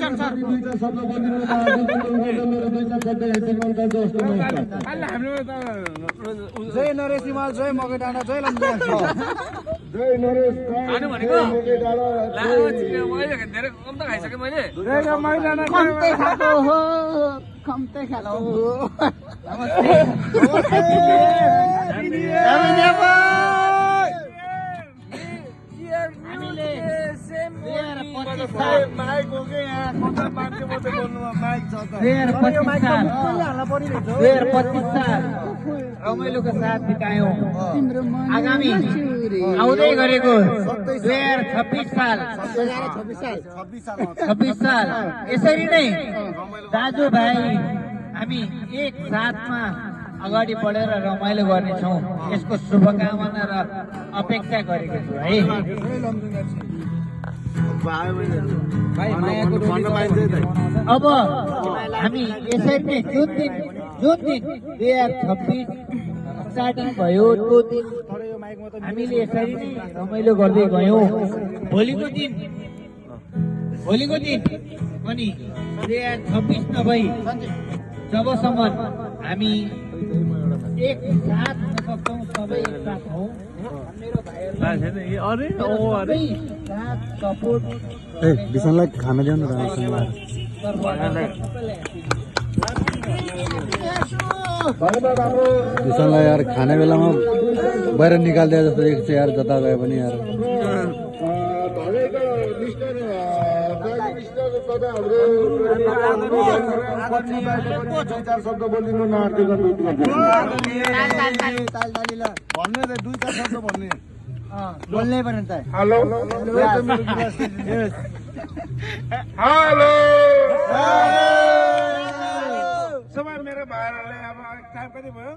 दुईटा शब्द बोलिदिनु जय नरेश हिमाल जय मकै डाँडा जय लम्बी जय नरेश खम्ते खालो रमाइलोको साथ बितायौं आगामी आउँदै गरेको 2026 साल यसरी नै दाजुभाइ हामी एक साथमा अगाडि बढेर रमाइलो गर्नेछौँ यसको शुभकामना र अपेक्षा गरेको छु है। अब हामी यसरी नै जुन दिन 2026 स्टार्टिङ भयो त्यो दिन हामीले यसरी नै रमाइलो गर्दै गयौँ। भोलिको दिन पनि 2026 नभई जबसम्म हामी एक साथ सक्छौँ सबै एक साथ हौ विशाललाई खाना ल्याउनु विशाललाई यार खाने बेलामा बाहिर निकालिदिए जस्तो देख्छ यार जता गए पनि यार शब्द बोलिदिनु भन्ने दुई चार शब्द भन्ने बोल्नै पर्ने त हेलो सबै मेरो भाइहरूले अब टाइम कति भयो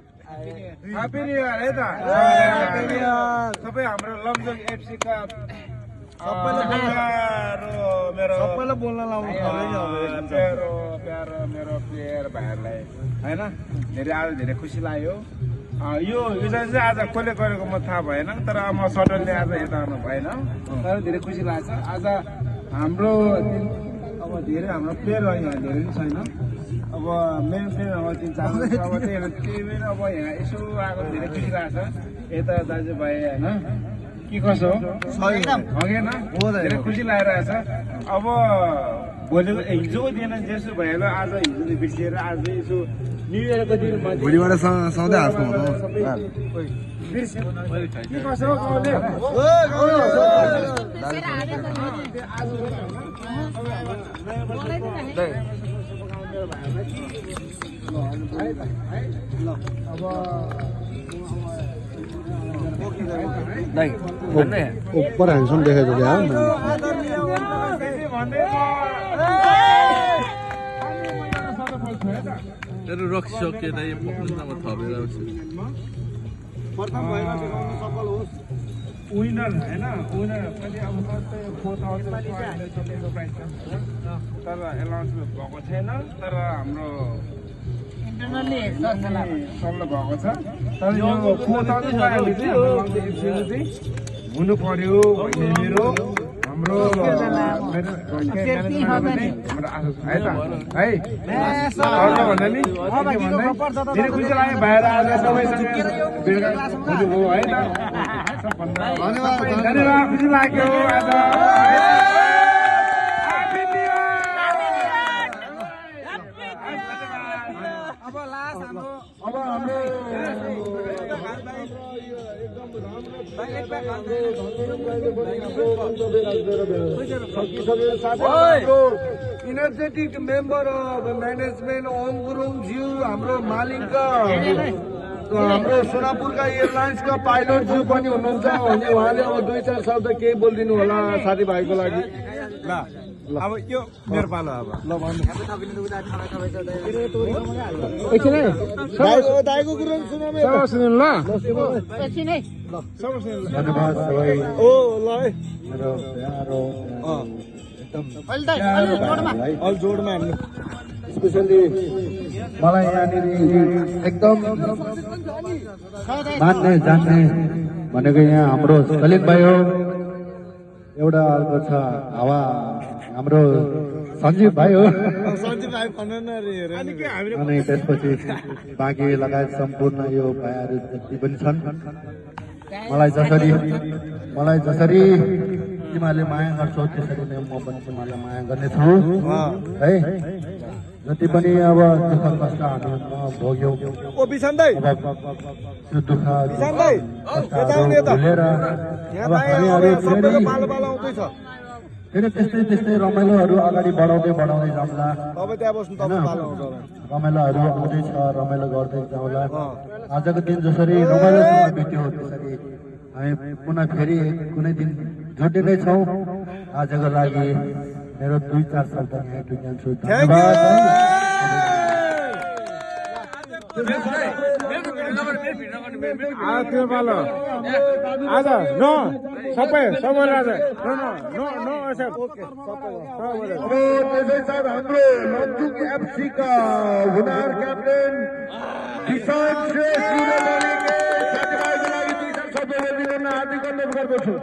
ह्यापी न्यु इयर है त सबै हाम्रो लमजुङ एफसी का सबैलाई बोल्न लाउनु प्यारो मेरो प्लेयर भाइहरूलाई होइन आज धेरै खुसी लाग्यो। यो चाहिँ आज कसले गरेको म थाहा भएन तर म सडनली आज यता आउनु भएन तर धेरै खुसी लाग्छ। आज हाम्रो अब धेरै हाम्रो प्लेयर यहाँ धेरै पनि छैन अब मेन प्लेयर अब 3-4 अब त्यही पनि अब यहाँ यसो आएको धेरै खुसी लाग्छ यता दाजुभाइ होइन के कसो हगेन धेरै खुसी लागिरहेछ। अब भोलिको हिजोको दिन जेसो भइहाल्यो आज हिजोले बिर्सिएर आज यसो न्यु इयरको दिन भोलिबाट सधैँ हाँस्नु ऊपर ह्यान्डसम देखेको क्या रखिसके त यो पक्रिनमा थपेर आउँछ विनर होइन विनर पनि अब सबै 4000 प्राइस तर एलाउन्समेन्ट भएको छैन तर हाम्रो इन्टरनली सल्ल भएको छ तर यो 4000 चाहिँ हुनु पर्यो भन्ने मेरो हाम्रो है त है भन्दा नि धेरै खुसी लाग्यो बाहिर आएर सबैसँग हो है त धन्यवाद खुसी लाग्यो आज अब लास्ट हाम्रो energetic member of management Om गुरुङज्यू हाम्रो मालिक हाम्रो सोनापुरका एयरलाइन्सका पाइलटज्यू पनि हुनुहुन्छ अनि उहाँले अब 2-4 शब्द केही बोलिदिनु होला साथीभाइको लागि। ल अब यो मेरो पालो अब ल दाइको कुरो सुनाउनु ल धन्यवाद सबै ओ ल मेरो प्यारो एकदम जोडमा हान्नु स्पेसली मलाई यहाँनिर एकदम मान्ने जान्ने भनेको यहाँ हाम्रो सलिम भाइ हो एउटा अर्को छ हावा हाम्रो सञ्जीव भाइ हो सञ्जीव भाइ भन्नु न रे अनि के हामीले अनि त्यसपछि बाँकी लगायत सम्पूर्ण यो भाइहरू जति पनि छन् मलाई जसरी तिमीहरूले माया गर्छौ त्यसरी नै म पनि तिमीहरूलाई माया गर्नेछु है जति पनि अब दुःख कष्ट हामीमा भोग्यौँ ओ बिसन दाइ अब त्यो दुःख बिसन दाइ कष्टहरू भुलेर अब हामीहरू सबैको पालो पालो आउँदैछ फेरि त्यस्तै रमाइलोहरू अगाडि बढाउँदै जाउँला तपाईँ त्यहाँ बस्नु तपाईँ पालो आउँछ होला रमाइलोहरू आउँदैछ रमाइलो गर्दै जाउँला आजको दिन जसरी रमाइलोसँग बित्यो त्यसरी हामी पुनः फेरि कुनै दिन जुट्ने नै छौँ आजको लागि मेरो 2-4 शब्द यहाँ टुङ्ग्याउँछु धन्यवाद त्यो पालो आज नो सबै राजा नो अब त्यसै साथ हाम्रो लन्चुङ एफसी का हुनार क्याप्टेन किसान श्रेष्ठ युवराजले साथीभाइको लागि 2-4 शब्द बोलिदिन हार्दिक अनुरोध गर्दछु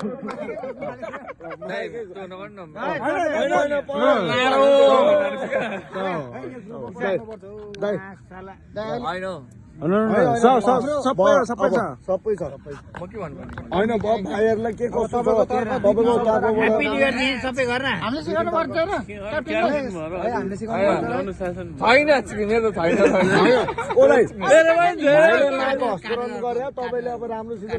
सबै छ होइन भाइहरूलाई के कस्तो छ तपाईँको ह्याप्पी न्यू इयर नि सबै गर्न हामीले सिकाउनु पर्छ र भाइले लाएको हस्तान्तरण गरे तपाईँले अब राम्रोसित